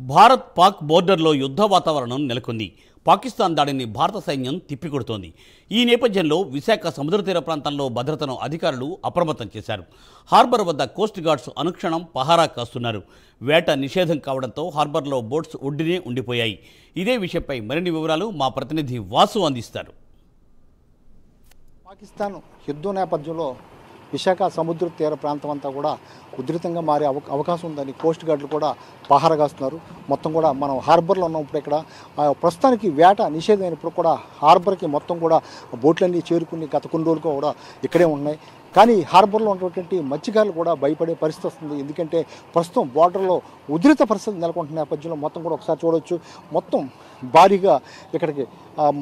భారత్ పాక్ బోర్డర్లో యుద్ధ వాతావరణం నెలకొంది. పాకిస్తాన్ దాడిని భారత సైన్యం తిప్పికొడుతోంది. ఈ నేపథ్యంలో విశాఖ సముద్ర తీర ప్రాంతంలో భద్రతను అధికారులు అప్రమత్తం చేశారు. హార్బర్ వద్ద కోస్ట్ గార్డ్స్ అనుక్షణం పహారా కాస్తున్నారు. వేట నిషేధం కావడంతో హార్బర్లో బోట్స్ ఒడ్డునే ఉండిపోయాయి. ఇదే విషయంపై మరిన్ని వివరాలు మా ప్రతినిధి వాసు అందిస్తారు. పాకిస్తాన్ యుద్ధం నేపథ్యంలో విశాఖ సముద్ర తీర ప్రాంతం అంతా కూడా ఉధృతంగా మారే అవకాశం ఉందని కోస్ట్ గార్డులు కూడా పహారా కాస్తున్నారు. మొత్తం కూడా మనం హార్బర్లో ఉన్నప్పుడు ఇక్కడ ప్రస్తుతానికి వేట నిషేధమైనప్పుడు కూడా హార్బర్కి మొత్తం కూడా బోట్లన్నీ చేరుకుని గత కొన్ని రోజులుగా కూడా ఇక్కడే ఉన్నాయి. కానీ హార్బర్లో ఉన్నటువంటి మత్స్యకారులు కూడా భయపడే పరిస్థితి వస్తుంది. ఎందుకంటే ప్రస్తుతం బార్డర్లో ఉధృత పరిస్థితి నెలకొంటున్న నేపథ్యంలో మొత్తం కూడా ఒకసారి చూడవచ్చు. మొత్తం భారీగా ఇక్కడికి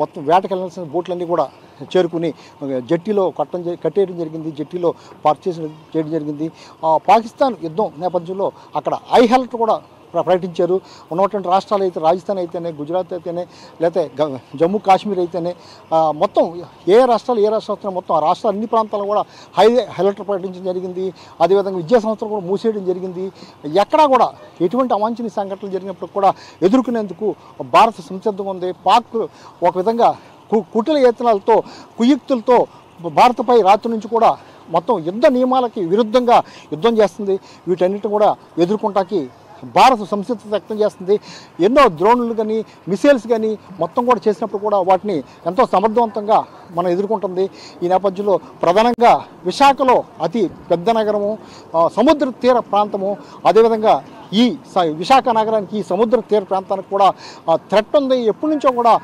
మొత్తం వేటకు వెళ్ళాల్సిన బోట్లన్నీ కూడా చేరుకుని జట్టీలో కట్టేయడం జరిగింది. జట్టీలో పార్క్ చేయడం జరిగింది. పాకిస్తాన్ యుద్ధం నేపథ్యంలో అక్కడ హై అలర్ట్ కూడా ప్రకటించారు. ఉన్నటువంటి రాష్ట్రాలు అయితే రాజస్థాన్ అయితేనే, గుజరాత్ అయితేనే, లేకపోతే జమ్మూ కాశ్మీర్ అయితేనే మొత్తం ఏ రాష్ట్రాలు మొత్తం ఆ రాష్ట్రాల అన్ని ప్రాంతాలు కూడా హై అలర్ట్ ప్రకటించడం జరిగింది. అదేవిధంగా విద్యా సంస్థలు కూడా మూసేయడం జరిగింది. ఎక్కడా కూడా ఎటువంటి అవాంఛనీయ సంఘటనలు జరిగినప్పుడు కూడా ఎదుర్కొనేందుకు భారత సంసిద్ధంగా ఉంది. పాక్ ఒక విధంగా కుటిల యత్నాలతో కుయుక్తులతో భారత్పై రాత్రి నుంచి కూడా మొత్తం యుద్ధ నియమాలకి విరుద్ధంగా యుద్ధం చేస్తుంది. వీటన్నిటిని కూడా ఎదుర్కొంటాకి భారత్ సంసిద్ధత వ్యక్తం చేస్తుంది. ఎన్నో డ్రోన్లు కానీ మిసైల్స్ కానీ మొత్తం కూడా చేసినప్పుడు కూడా వాటిని ఎంతో సమర్థవంతంగా మనం ఎదుర్కొంటుంది. ఈ నేపథ్యంలో ప్రధానంగా విశాఖలో అతి పెద్ద నగరము, సముద్ర తీర ప్రాంతము, అదేవిధంగా ఈ విశాఖ నగరానికి ఈ సముద్ర తీర ప్రాంతానికి కూడా థ్రెట్ ఉంది. ఎప్పటి నుంచో కూడా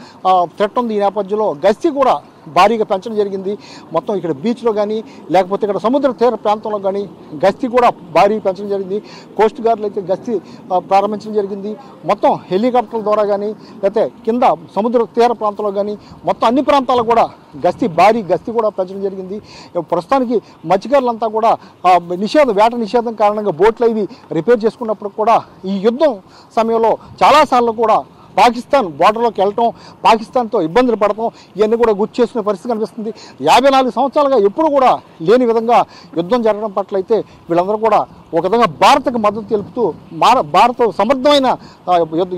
థ్రెట్ ఉంది. ఈ నేపథ్యంలో గస్తీ కూడా భారీగా పెంచడం జరిగింది. మొత్తం ఇక్కడ బీచ్లో కానీ లేకపోతే ఇక్కడ సముద్ర తీర ప్రాంతంలో కానీ గస్తీ కూడా భారీ పెంచడం జరిగింది. కోస్ట్ గార్డులు అయితే గస్తీ ప్రారంభించడం జరిగింది. మొత్తం హెలికాప్టర్ల ద్వారా కానీ లేకపోతే కింద సముద్ర తీర ప్రాంతంలో కానీ మొత్తం అన్ని ప్రాంతాల్లో కూడా భారీ గస్తీ కూడా పెంచడం జరిగింది. ప్రస్తుతానికి మత్స్యకారులంతా కూడా వేట నిషేధం కారణంగా బోట్లు ఇవి రిపేర్ చేసుకున్నప్పుడు కూడా ఈ యుద్ధం సమయంలో చాలాసార్లు కూడా పాకిస్తాన్ బార్డర్లోకి వెళ్ళటం, పాకిస్తాన్తో ఇబ్బందులు పడటం ఇవన్నీ కూడా గుర్తు చేసుకునే పరిస్థితి కనిపిస్తుంది. 54 సంవత్సరాలుగా ఎప్పుడు కూడా లేని విధంగా యుద్ధం జరగడం పట్ల అయితే వీళ్ళందరూ కూడా ఒక విధంగా భారత్కి మద్దతు తెలుపుతూ భారత్ సమర్థమైన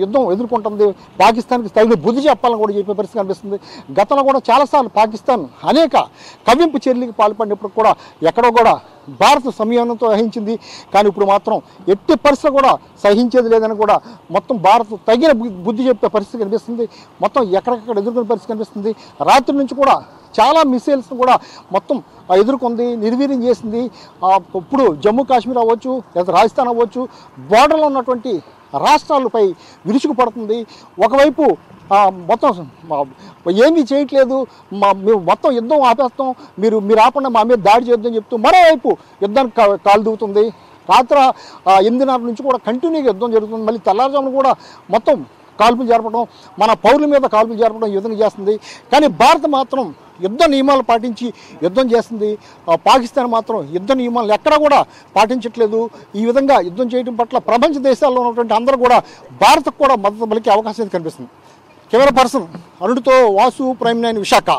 యుద్ధం ఎదుర్కొంటుంది. పాకిస్తాన్కి తగిన బుద్ధి చెప్పాలని కూడా చెప్పే పరిస్థితి కనిపిస్తుంది. గతంలో కూడా చాలాసార్లు పాకిస్తాన్ అనేక కవ్వింపు చర్యలకు పాల్పడినప్పుడు కూడా ఎక్కడో కూడా భారత్ సంయమనంతో వహించింది. కానీ ఇప్పుడు మాత్రం ఎట్టి పరిస్థితులు కూడా సహించేది లేదని కూడా మొత్తం భారత్ తగిన బుద్ధి చెప్పే పరిస్థితి కనిపిస్తుంది. మొత్తం ఎక్కడికక్కడ ఎదుర్కొనే పరిస్థితి కనిపిస్తుంది. రాత్రి నుంచి కూడా చాలా మిసైల్స్ కూడా మొత్తం ఎదుర్కొంది, నిర్వీర్యం చేసింది. ఇప్పుడు జమ్మూ కాశ్మీర్ అవ్వచ్చు లేదా రాజస్థాన్ అవ్వచ్చు, బార్డర్లో ఉన్నటువంటి రాష్ట్రాలపై విరుచుకుపడుతుంది. ఒకవైపు మొత్తం ఏమీ చేయట్లేదు, మేము మొత్తం యుద్ధం ఆపేస్తాం, మీరు ఆపండి, మా మీద దాడి చేద్దామని చెప్తూ మరోవైపు యుద్ధానికి కాలు దిగుతుంది. రాత్రి 8:30 నుంచి కూడా కంటిన్యూగా యుద్ధం జరుగుతుంది. మళ్ళీ తెల్లారుజామున కూడా మొత్తం కాల్పులు జరపడం, మన పౌరుల మీద కాల్పులు జరపడం ఈ విధంగా చేస్తుంది. కానీ భారత్ మాత్రం యుద్ధ నియమాలు పాటించి యుద్ధం చేస్తుంది. పాకిస్తాన్ మాత్రం యుద్ధ నియమాలు ఎక్కడా కూడా పాటించట్లేదు. ఈ విధంగా యుద్ధం చేయడం పట్ల ప్రపంచ దేశాల్లో ఉన్నటువంటి అందరూ కూడా భారత్కు కూడా మద్దతు పలికే అవకాశం కనిపిస్తుంది. కెమెరా పర్సన్ అరుణ్తో వాసు, ప్రైమ్ 9 విశాఖ.